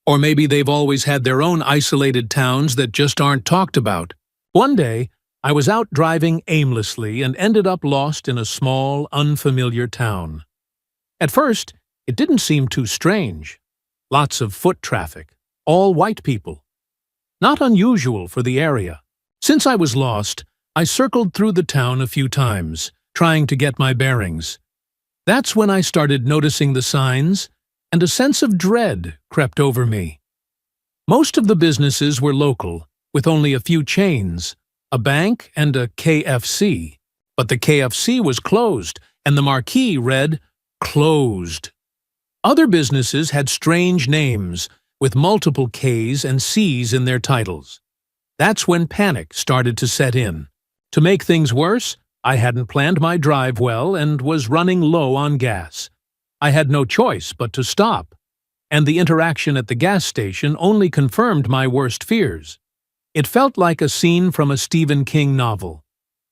or maybe they've always had their own isolated towns that just aren't talked about. One day, I was out driving aimlessly and ended up lost in a small, unfamiliar town. At first, it didn't seem too strange. Lots of foot traffic, all white people. Not unusual for the area. Since I was lost, I circled through the town a few times, trying to get my bearings. That's when I started noticing the signs, and a sense of dread crept over me. Most of the businesses were local, with only a few chains, a bank and a KFC. But the KFC was closed, and the marquee read, "Closed." Other businesses had strange names, with multiple K's and C's in their titles. That's when panic started to set in. To make things worse, I hadn't planned my drive well and was running low on gas. I had no choice but to stop, and the interaction at the gas station only confirmed my worst fears. It felt like a scene from a Stephen King novel.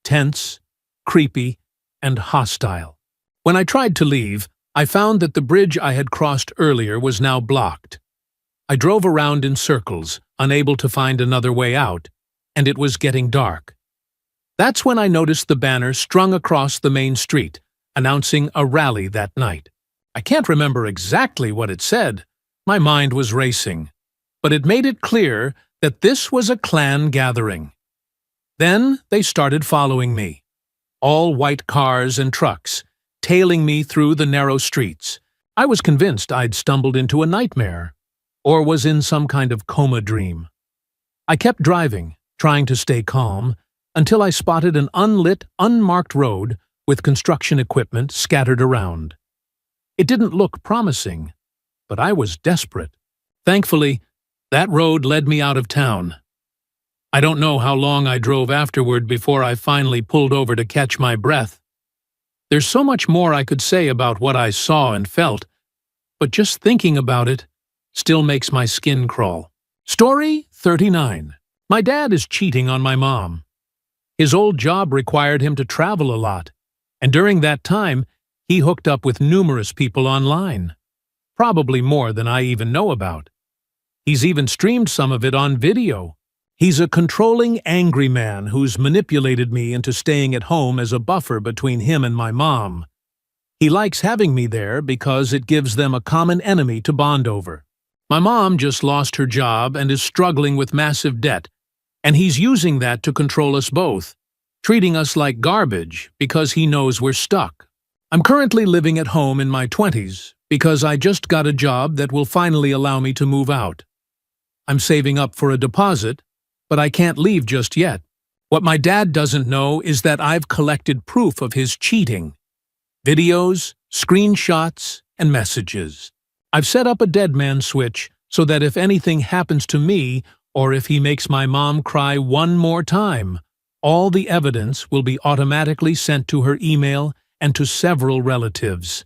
Tense, creepy, and hostile. When I tried to leave, I found that the bridge I had crossed earlier was now blocked. I drove around in circles, unable to find another way out, and it was getting dark. That's when I noticed the banner strung across the main street, announcing a rally that night. I can't remember exactly what it said. My mind was racing, but it made it clear that this was a clan gathering. Then they started following me. All white cars and trucks, tailing me through the narrow streets. I was convinced I'd stumbled into a nightmare, or was in some kind of coma dream. I kept driving, trying to stay calm, until I spotted an unlit, unmarked road with construction equipment scattered around. It didn't look promising, but I was desperate. Thankfully, that road led me out of town. I don't know how long I drove afterward before I finally pulled over to catch my breath. There's so much more I could say about what I saw and felt, but just thinking about it still makes my skin crawl. Story 39. My dad is cheating on my mom. His old job required him to travel a lot, and during that time, he hooked up with numerous people online. Probably more than I even know about. He's even streamed some of it on video. He's a controlling, angry man who's manipulated me into staying at home as a buffer between him and my mom. He likes having me there because it gives them a common enemy to bond over. My mom just lost her job and is struggling with massive debt, and he's using that to control us both, treating us like garbage because he knows we're stuck. I'm currently living at home in my 20s because I just got a job that will finally allow me to move out. I'm saving up for a deposit, but I can't leave just yet. What my dad doesn't know is that I've collected proof of his cheating. Videos, screenshots, and messages. I've set up a dead man switch so that if anything happens to me or if he makes my mom cry one more time, all the evidence will be automatically sent to her email and to several relatives.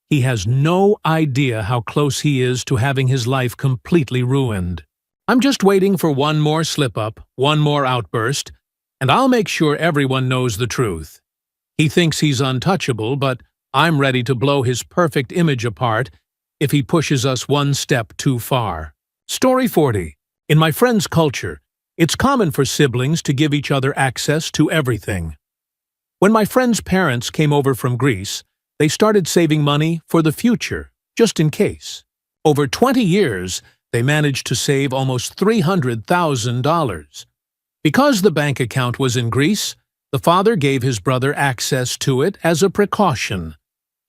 He has no idea how close he is to having his life completely ruined. I'm just waiting for one more slip-up, one more outburst, and I'll make sure everyone knows the truth. He thinks he's untouchable, but I'm ready to blow his perfect image apart if he pushes us one step too far. Story 40. In my friend's culture, it's common for siblings to give each other access to everything. When my friend's parents came over from Greece, they started saving money for the future, just in case. Over 20 years, they managed to save almost $300,000. Because the bank account was in Greece, the father gave his brother access to it as a precaution,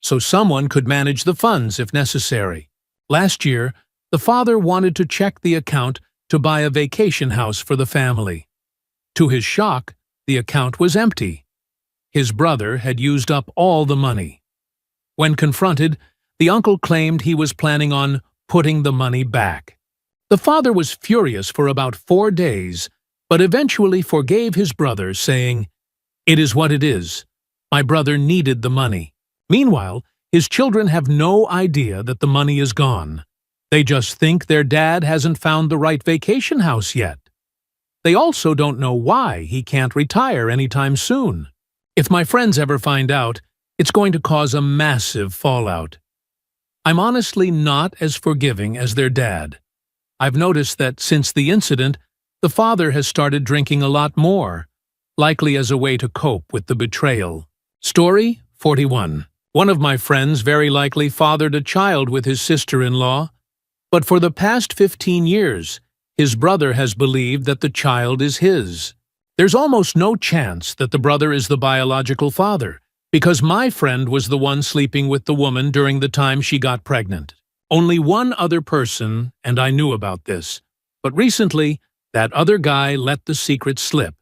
so someone could manage the funds if necessary. Last year, the father wanted to check the account to buy a vacation house for the family. To his shock, the account was empty. His brother had used up all the money. When confronted, the uncle claimed he was planning on putting the money back. The father was furious for about 4 days, but eventually forgave his brother, saying, "It is what it is. My brother needed the money." Meanwhile, his children have no idea that the money is gone. They just think their dad hasn't found the right vacation house yet. They also don't know why he can't retire anytime soon. If my friends ever find out, it's going to cause a massive fallout. I'm honestly not as forgiving as their dad. I've noticed that since the incident, the father has started drinking a lot more, likely as a way to cope with the betrayal. Story 41. One of my friends very likely fathered a child with his sister-in-law, but for the past 15 years, his brother has believed that the child is his. There's almost no chance that the brother is the biological father, because my friend was the one sleeping with the woman during the time she got pregnant. Only one other person, and I knew about this, but recently, that other guy let the secret slip,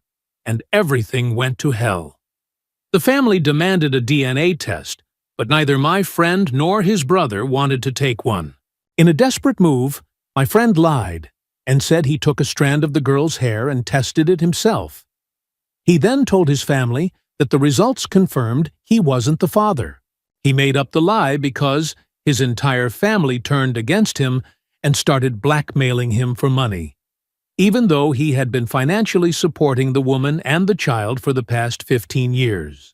and everything went to hell. The family demanded a DNA test, but neither my friend nor his brother wanted to take one. In a desperate move, my friend lied and said he took a strand of the girl's hair and tested it himself. He then told his family that the results confirmed he wasn't the father. He made up the lie because his entire family turned against him and started blackmailing him for money, even though he had been financially supporting the woman and the child for the past 15 years.